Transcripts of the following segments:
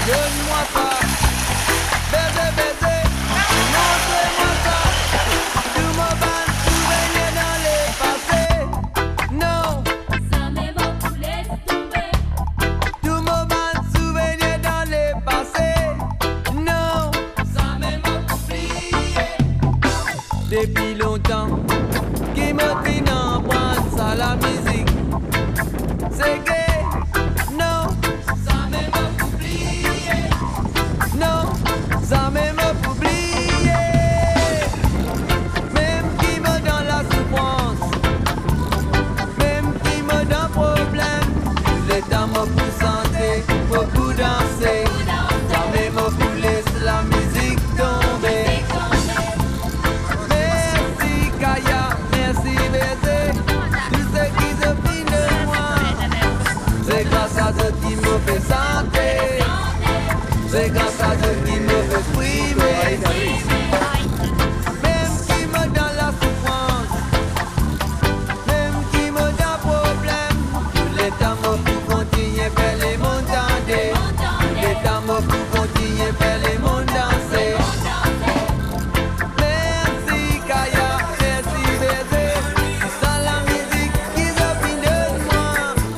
donne-moi ça. Baiser, baiser, montrez-moi ça. Tout mon ban souvenir dans les passés. Non. Ça m'est bon pour laisser tomber. Tout mon ban souvenir dans les passés. Non. Ça m'est bon pour plier. Depuis longtemps, qui me dit non, prendre ça la musique. C'est gay. Non. Ça m'est bon pour plier. Non, ça même oublié. Même qui me donne la souffrance, même qui me donne problème, l'état me pour santé, beaucoup danser. Ça même pour laisser la musique tomber. Merci Kaya, merci bébé. Tout ce qui se finit de moi, c'est grâce à ce qui me fait santé. C'est grâce à Dieu qui me fait exprimer. Même qui me donne la souffrance, même qui me donne problème, tout l'état me pour continuer faire les mondes danser. Tout l'état me pour continuer faire les mondes danser. Merci Kaya, merci bébé. C'est la musique qui se finit de moi.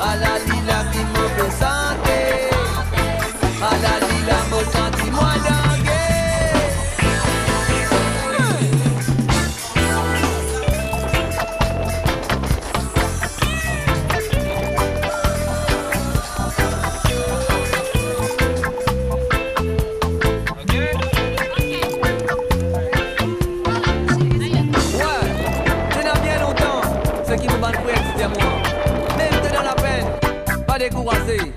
À la lila qui me fait santé. À la lila me senti-moi dingue. Ouais, c'est dans bien longtemps, ce qui me bat pour exciter moi. Même que dans la peine, pas découragé.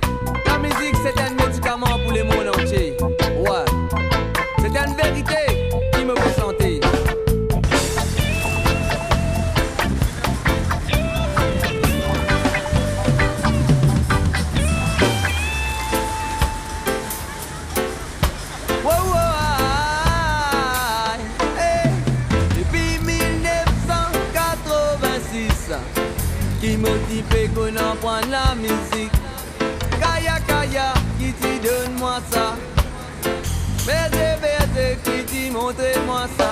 La musique c'est un médicament pour les mondes entiers. Ouais, c'est une vérité qui me fait sentir. Wow, wow, hey. Depuis 1986, qui motive qu'on en prend la musique. Kaya, Kaya, qui t'y donne-moi ça. Baiser, baiser, qui t'y montre-moi ça.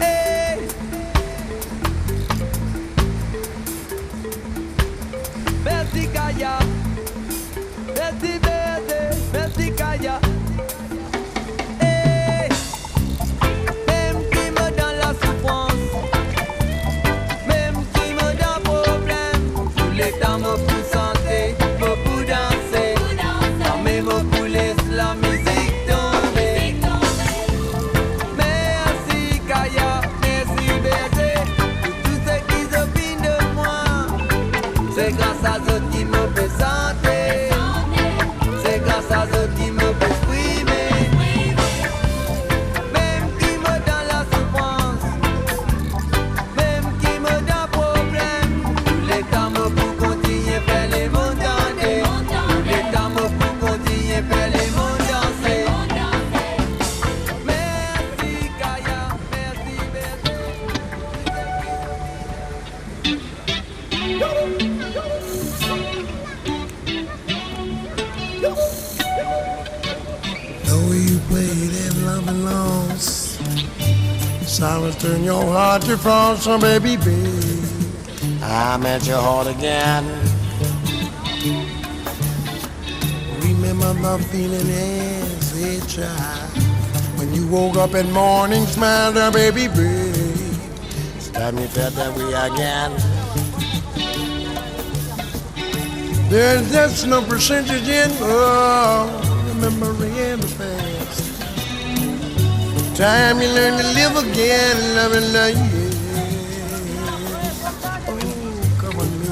Hey. Merci Kaya, merci baiser, merci Kaya. Hey. Même qui me donne la souffrance, même qui me donne problème, tout l'état me pour santé, me pour danser, ça me pour laisser la musique tomber. Merci Kaya, merci bébé, pour tout ce qui se finit de moi. C'est grâce à ce qui me fait santé, c'est grâce à ce qui me fait exprimer. Même qui me donne la souffrance, même qui me donne problème, tout l'état me pour continuer faire les mondes danser. Tout l'état me pour continuer faire les mondes danser. Merci Kaya, merci bébé. The way you play that love and loss, silence turn your heart to frost, so baby, baby, I'm at your heart again. Remember the feeling as a child when you woke up in morning, smiled, oh, baby, baby. It's time you felt that way again. There's just no percentage in memory in the past. Time you learn to live again, loving like you. Oh, come on me,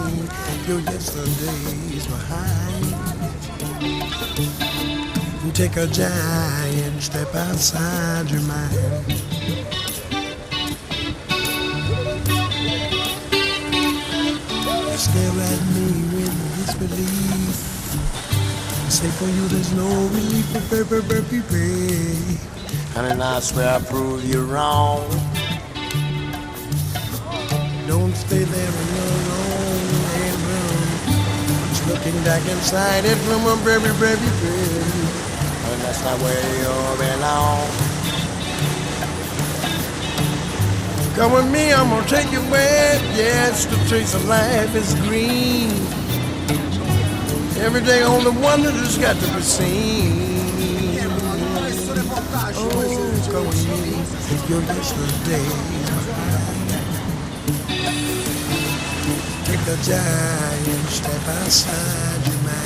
you're yesterday's behind. Take a giant step outside your mind. Stare at me with disbelief. Say for you there's no relief, baby. And I swear I prove you wrong. Don't stay there alone and run. looking back inside it from a very, very, very, and that's not where you belong. Come with me, I'm gonna take you where, yes, the trace of life is green. Every day only one that has got to be seen. Oh, come with me, your yesterday. Take a giant step outside your mind.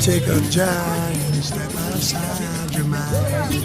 Take a giant step outside your mind.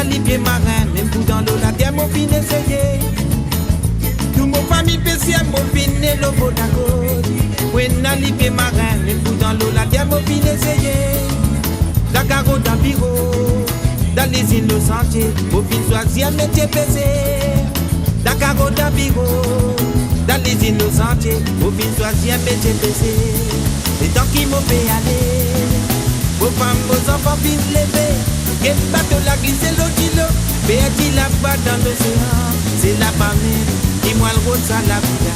Les pieds marins, même tout dans l'eau, la terre mon fin essayé. Tout mon famille spéciale, mon fin et le beau d'accord. Oui, n'a les pieds marins, même tout dans l'eau, la terre mon fin essayé. La carotte dans bureau, dans les îles de sentier, au fin choisir métier pesé. La carotte dans bureau, dans les îles de sentier, au fin choisir métier pesé. Et tant qu'ils m'ont fait aller, vos femmes, vos enfants finissent lever. Quel bateau la glisse l'eau kilo, perdu là-bas dans l'océan. C'est là-bas même, dis-moi le rôle ça la vida.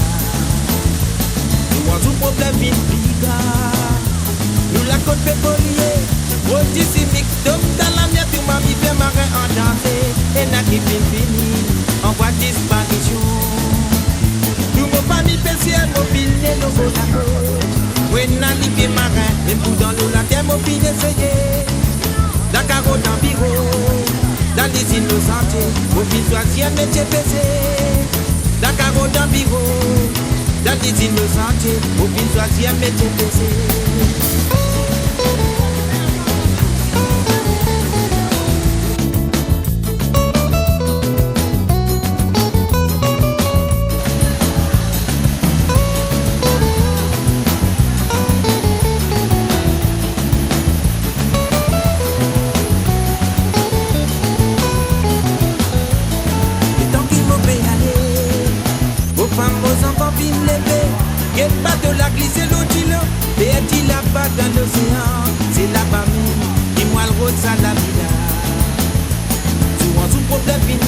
Dis-moi tout problème vite pica. Nous la côte pétrolier, rôti chimique, d'homme dans la mer, tout ma vie fait marin en danger. Et n'a qui fini, en voie de disparition. Tout mon famille spéciale, mon fil et nos beaux d'accord. Oui, n'a les pieds marins, même tout dans l'eau, la terre, mon fil essayé. La carotte en bureau, dans les îles sentiers, au fil choisir métier pesé. La carotte en bureau, dans les îles sentiers, au fil choisir métier pesé. Quel bateau la glisse l'eau kilo, perdu là-bas dans l'océan. C'est là-bas même, dis-moi le rôle ça la vida. Souvent tout problème vite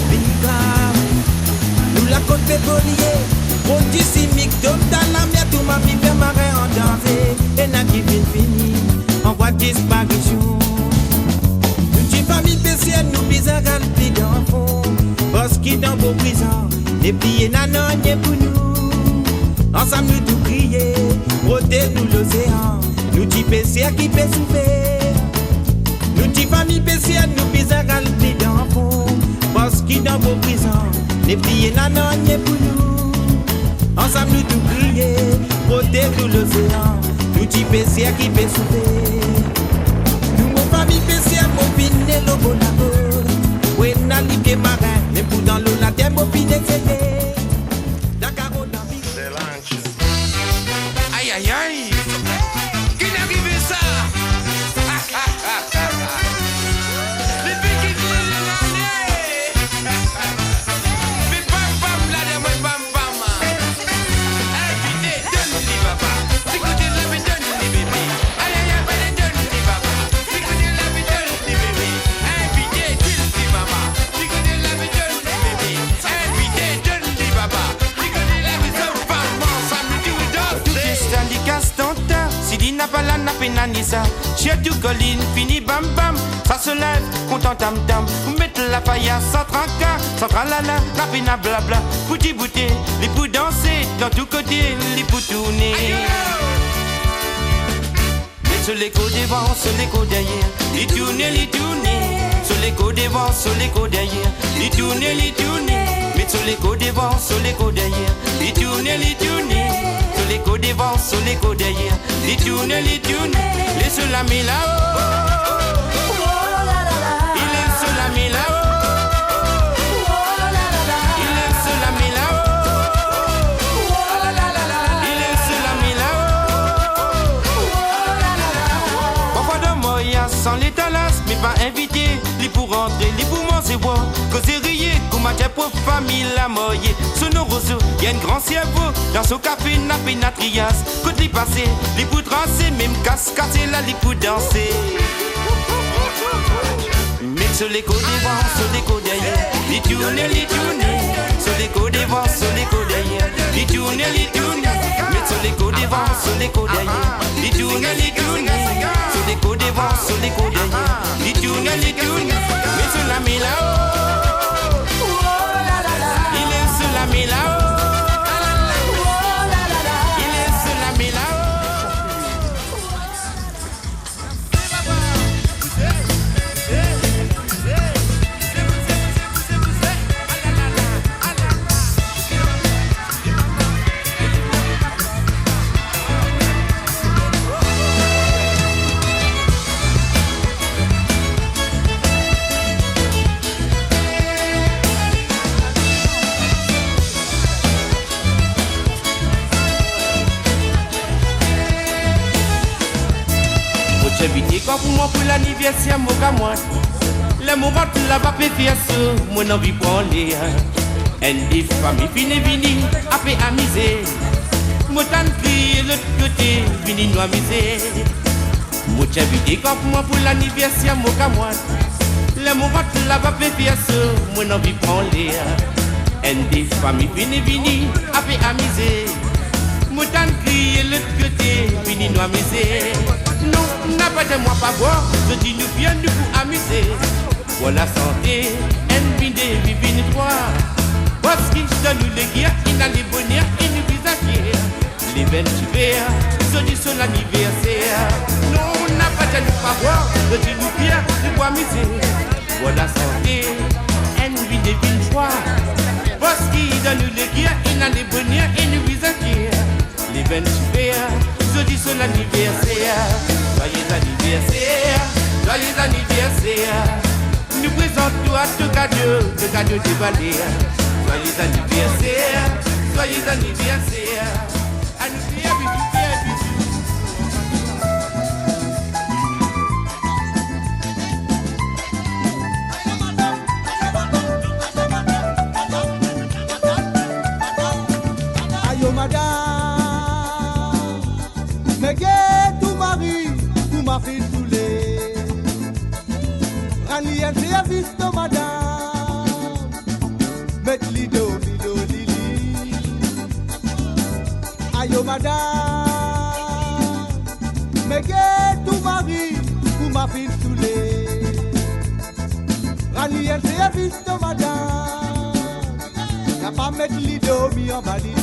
nous la côte pétrolier, produit chimique, d'homme dans la mer, tout ma vie fait marin en danger. Et n'a qui fini, en voie de disparition. Une famille spéciale, nous bizarres galpi dans le fond. Parce qu'il dans vos prisons, les pliés nanonniers pour nous. Ensemble nous tout crier, protéger nous l'océan. Nous t'y PCA qui peut souffrir. Nous t'y famille PCA, nous bizarres galpi dans le fond. Parce qu'il dans vos prisons, les pliés nanonniers pour nous. Ensemble nous tout crier, protéger nous l'océan. Nous t'y PCA qui peut souffrir. Nous mon famille PCA, mon fin et le bon amour. Oui, n'a les pieds marins, même pour dans l'eau, la terre, mon fin essayé. Aïe aïe aïe, qui n'a arrivé ça? Les pieds qui viennent l'année. Mais pam pam là de moi pam pam. Invité donne les papa, écoutez la vie donne les bébés. Aïe aïe aïe donne les papa, écoutez la vie donne les bébés. Invité donne les maman, écoutez la vie donne les bébés. Invité donne pénanisa. Chez tout colline, fini bam bam. Ça se lève, content tam tam. Vous mettez la paillasse, sans tranca, sans tralala, la pena blabla. Bouti bouti, les pou danser, dans tout côté, les pou tourner. Mais sur l'écho devant, sur l'écho derrière, les tourner, les tourner. Sur l'écho devant, sur l'écho derrière, les tourner, les tourner. Mais sur l'écho devant, sur l'écho derrière, les tourner, les tourner. Sur l'écho devant, sur l'écho derrière, les tourner, les tourner. Les sur la mille là-haut, il est sur la mille là-haut, il est sur la mille là-haut, il est sur la mille là-haut. Parfois de Moya sans les talas, mais pas invité, li pour rentrer, li pour manger boire, causer rire, comme ma pour famille la moye. Sous nos roseaux, y'a un grand cerveau, dans son café n'a pénatrias. Côte li passé, li pour tracer, même casse là, li pour danser. Mais sur les côtes devant, sur les côtes derrière, li tourner, li tourner. Sur les côtes devant, sur les côtes derrière, li tourner, li tourner. Mais sur les côtes devant, sur les côtes derrière, li tourner, li tourner. Sur les côtes devant, sur les côtes derrière, li tourner, li tourner. Mais sur la mille là-haut, il est sur la mille là-haut, il est sur la mille là-haut. J'ai invité quand pour moi pour l'anniversaire, mon gars, moi. Le moment où la va faire ça, mon envie pour les. Une des familles fini, vini, a fait amuser. Mon tant crié l'autre côté, vini nous amuser. Moi j'ai invité quand pour moi pour l'anniversaire, mon gars, moi. Le moment où la va faire ça, mon envie pour les. Une des familles fini, vini, a fait amuser. Mon tant crié l'autre côté, vini nous amuser. Non, n'a pas de moi pas boire, je dis nous bien nous pour amuser. Pour la santé, NBD, vivine toi. Parce qu'il donne nous les guerres, il a les bonheurs et nous visages. Les 28 je dis sur l'anniversaire. Non, n'a pas de nous pas boire, je dis nous bien nous pour amuser. Pour la santé, NBD, vivine toi. Parce qu'il donne nous les guerres, il a les bonheurs et nous visages. Les 28 je dis sur l'anniversaire. Joyeux anniversaire, joyeux anniversaire. Nous présentons à tout cadeau déballé. Joyeux anniversaire, joyeux anniversaire. À nous dire bisous. Aïe oh madame, mais que tout mari, tout ma fille saoulée. Rani un service de madame, met lido, lili. Aïe oh madame, mais que tout mari, tout ma fille saoulée. Rani un service de madame, n'a pas mettre lido, mi en valide.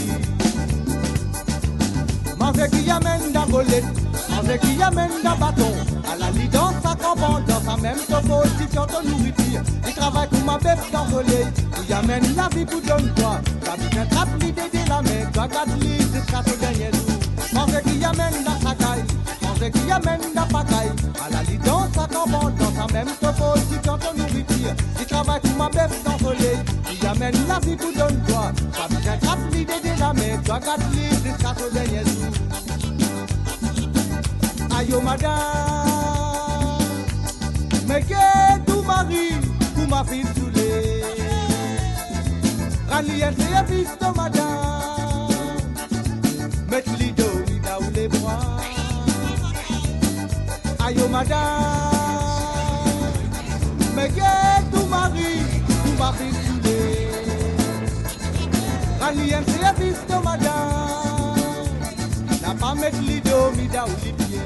Manger qui amène d'un bolette, manger qui amène d'un bâton. À la lit dans sa campagne, dans sa même position de nourriture. Il travaille pour ma bête dans le soleil. Il amène la vie pour donner toi. La vie attrape l'idée de la main, toi garde l'idée jusqu'à ce dernier jour. Manger qui amène dans sa caille, manger qui amène dans sa caille. À la lit dans sa campagne, dans sa même position de nourriture. Il travaille pour ma bête dans le soleil. Il amène la vie pour donner toi. La vie attrape l'idée de la main, toi garde l'idée jusqu'à ce dernier jour. Aïe oh madame, mais que tout mari, tout ma fille saoulée. Rani un service de madame, mettre lido, il a ou les bras. Aïe oh madame, mais que tout mari, tout ma fille saoulée. Rani un service de madame, n'a pas mettre lido, il a ou les pieds.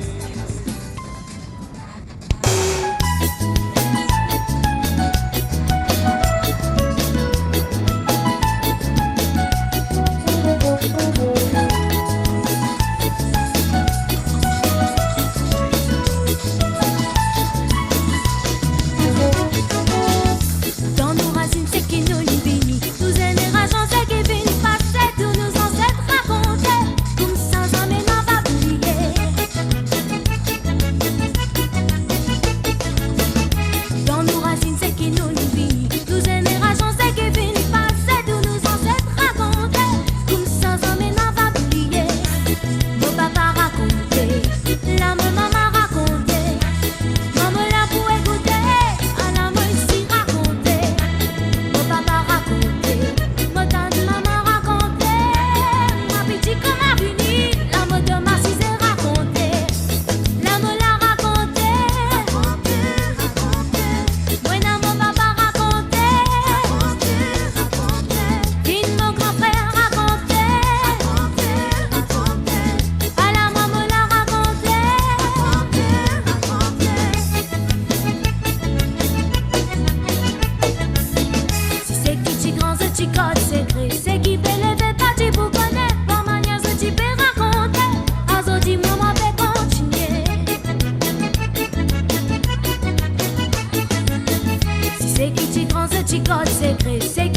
secret, c'est qui fait lever parti pour connaître. Par manière, ce type est raconté. Azo dit, maman, peut continuer. Si c'est qui t'y trans, ce petit code secret, c'est